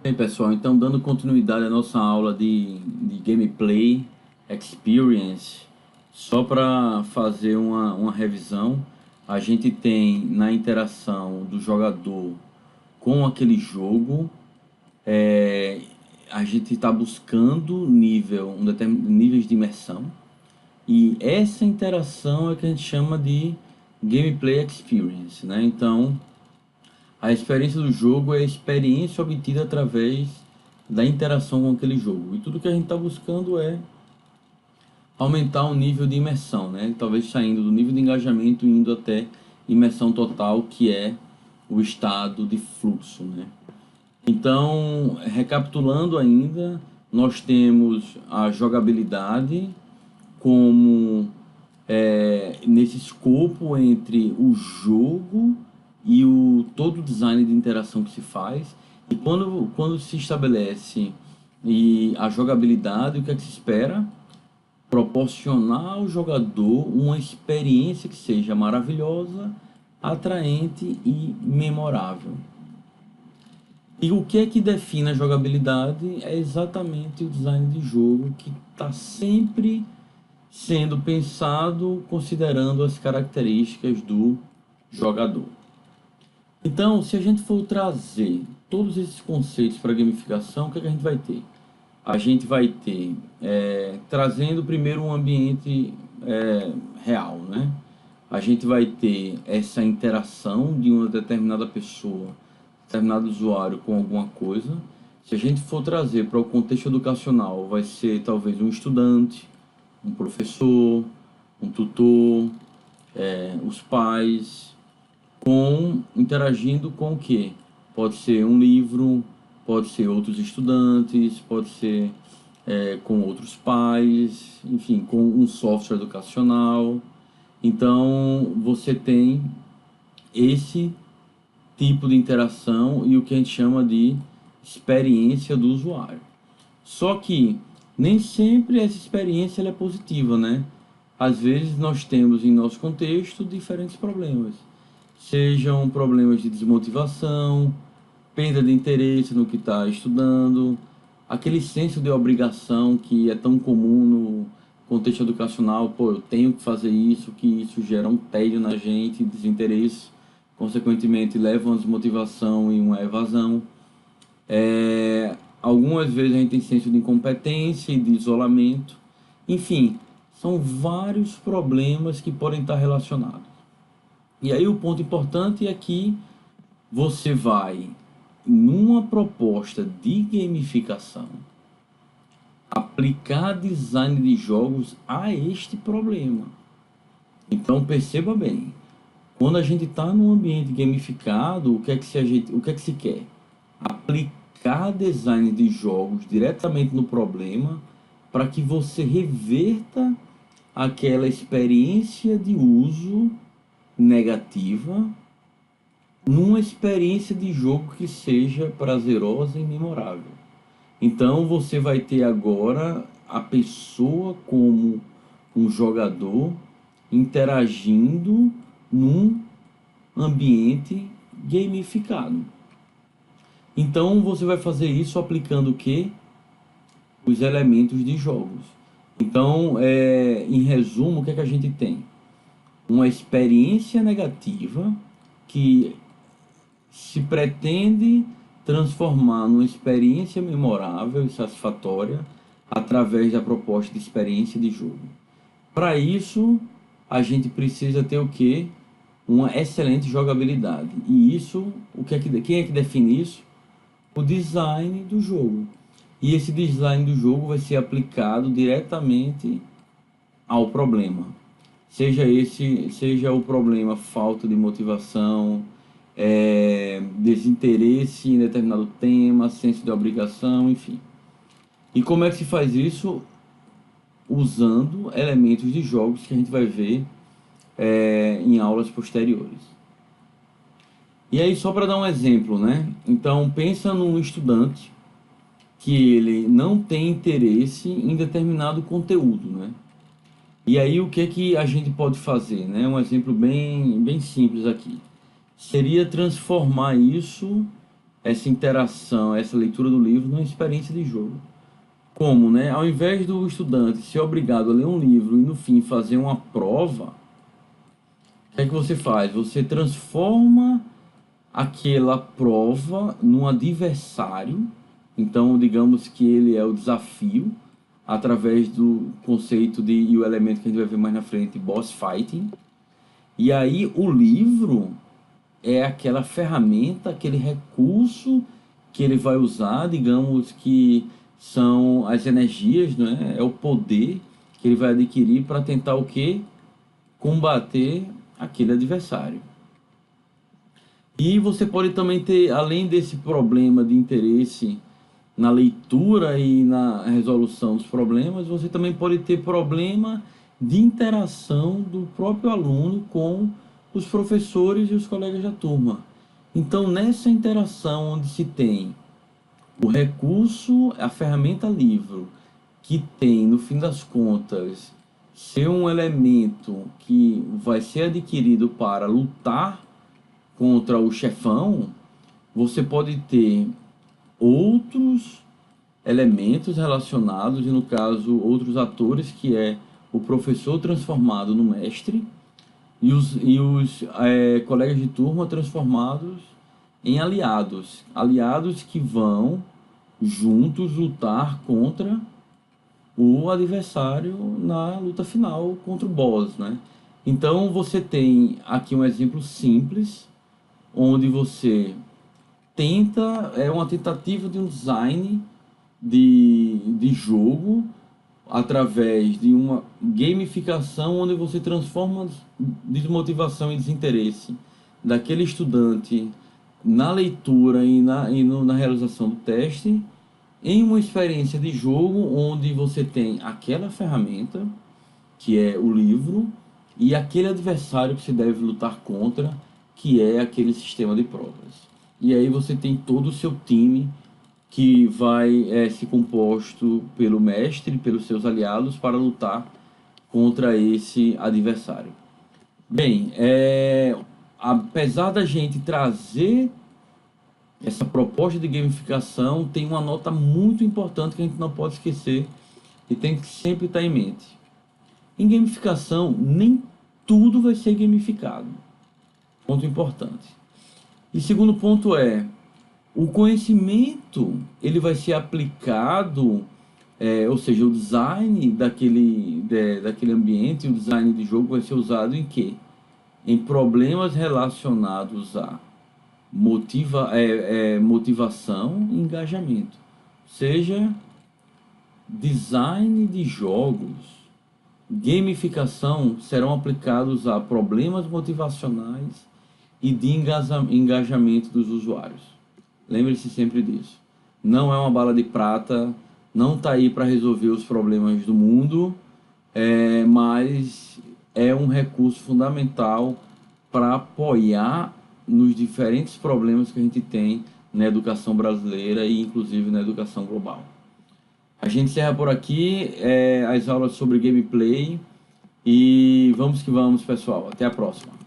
Bem, pessoal, então dando continuidade à nossa aula de gameplay experience, só para fazer uma revisão, a gente tem na interação do jogador com aquele jogo, é, a gente está buscando níveis de imersão, e essa interação é que a gente chama de gameplay experience, né? Então, a experiência do jogo é a experiência obtida através da interação com aquele jogo. E tudo que a gente está buscando é aumentar o nível de imersão, né? Talvez saindo do nível de engajamento e indo até imersão total, que é o estado de fluxo, né? Então, recapitulando ainda, nós temos a jogabilidade como nesse escopo entre o jogo e todo o design de interação que se faz. E quando se estabelece a jogabilidade, o que é que se espera? Proporcionar ao jogador uma experiência que seja maravilhosa, atraente e memorável. E o que é que define a jogabilidade é exatamente o design de jogo que está sempre sendo pensado considerando as características do jogador. Então, se a gente for trazer todos esses conceitos para a gamificação, o que é que a gente vai ter? A gente vai ter, trazendo primeiro um ambiente real, né? A gente vai ter essa interação de uma determinada pessoa, determinado usuário com alguma coisa. Se a gente for trazer para o contexto educacional, vai ser talvez um estudante, um professor, um tutor, os pais, interagindo com o quê? Pode ser um livro, pode ser outros estudantes, pode ser com outros pais, enfim, com um software educacional. Então, você tem esse tipo de interação e o que a gente chama de experiência do usuário. Só que nem sempre essa experiência ela é positiva, né? Às vezes nós temos em nosso contexto diferentes problemas. Sejam problemas de desmotivação, perda de interesse no que está estudando, aquele senso de obrigação que é tão comum no contexto educacional, pô, eu tenho que fazer isso, que isso gera um tédio na gente, desinteresse, consequentemente leva a uma desmotivação e uma evasão. Algumas vezes a gente tem senso de incompetência e de isolamento. Enfim, são vários problemas que podem estar relacionados. E aí o ponto importante é que você vai, numa proposta de gamificação, aplicar design de jogos a este problema. Então perceba bem, quando a gente está num ambiente gamificado, o que é que se quer? Aplicar design de jogos diretamente no problema para que você reverta aquela experiência de uso negativa numa experiência de jogo que seja prazerosa e memorável. Então você vai ter agora a pessoa como um jogador interagindo num ambiente gamificado. Então você vai fazer isso aplicando o quê? Os elementos de jogos. Então, em resumo, o que é que a gente tem? Uma experiência negativa que se pretende transformar numa experiência memorável e satisfatória através da proposta de experiência de jogo. Para isso, a gente precisa ter o quê? Uma excelente jogabilidade. E isso, quem é que define isso? O design do jogo. E esse design do jogo vai ser aplicado diretamente ao problema. Seja o problema falta de motivação, desinteresse em determinado tema, senso de obrigação, enfim. E como é que se faz isso? Usando elementos de jogos que a gente vai ver em aulas posteriores. E aí, só para dar um exemplo, né? Então, pensa num estudante que ele não tem interesse em determinado conteúdo, né? E aí, o que que a gente pode fazer, né? Um exemplo bem simples aqui. Seria transformar isso essa interação, essa leitura do livro numa experiência de jogo. Como, né? Ao invés do estudante ser obrigado a ler um livro e no fim fazer uma prova, o que é que você faz? Você transforma aquela prova num adversário. Então, digamos que ele é o desafio, através do conceito de, e o elemento que a gente vai ver mais na frente, boss fighting. E aí o livro é aquela ferramenta, aquele recurso que ele vai usar, digamos que são as energias, né? É o poder que ele vai adquirir para tentar o quê? Combater aquele adversário. E você pode também ter, além desse problema de interesse na leitura e na resolução dos problemas, você também pode ter problema de interação do próprio aluno com os professores e os colegas da turma. Então, nessa interação onde se tem o recurso, a ferramenta livro, que tem, no fim das contas, ser um elemento que vai ser adquirido para lutar contra o chefão, você pode ter outros elementos relacionados, e no caso, outros atores, que é o professor transformado no mestre e os colegas de turma transformados em aliados. Aliados que vão juntos lutar contra o adversário na luta final contra o boss, né? Então você tem aqui um exemplo simples, onde você tenta, é uma tentativa de um design de jogo através de uma gamificação onde você transforma desmotivação e desinteresse daquele estudante na leitura e na realização do teste em uma experiência de jogo onde você tem aquela ferramenta, que é o livro, e aquele adversário que você deve lutar contra, que é aquele sistema de provas. E aí você tem todo o seu time que vai ser composto pelo mestre, pelos seus aliados, para lutar contra esse adversário. Bem, apesar da gente trazer essa proposta de gamificação, tem uma nota muito importante que a gente não pode esquecer e tem que sempre estar em mente. Em gamificação, nem tudo vai ser gamificado. Ponto importante. E segundo ponto é, o conhecimento ele vai ser aplicado, ou seja, o design daquele ambiente, o design de jogo vai ser usado em quê? Em problemas relacionados a motivação e engajamento. Seja design de jogos, gamificação serão aplicados a problemas motivacionais e de engajamento dos usuários. Lembre-se sempre disso. Não é uma bala de prata, não está aí para resolver os problemas do mundo, mas é um recurso fundamental para apoiar nos diferentes problemas que a gente tem na educação brasileira e inclusive na educação global. A gente encerra por aqui as aulas sobre gameplay e vamos que vamos, pessoal. Até a próxima.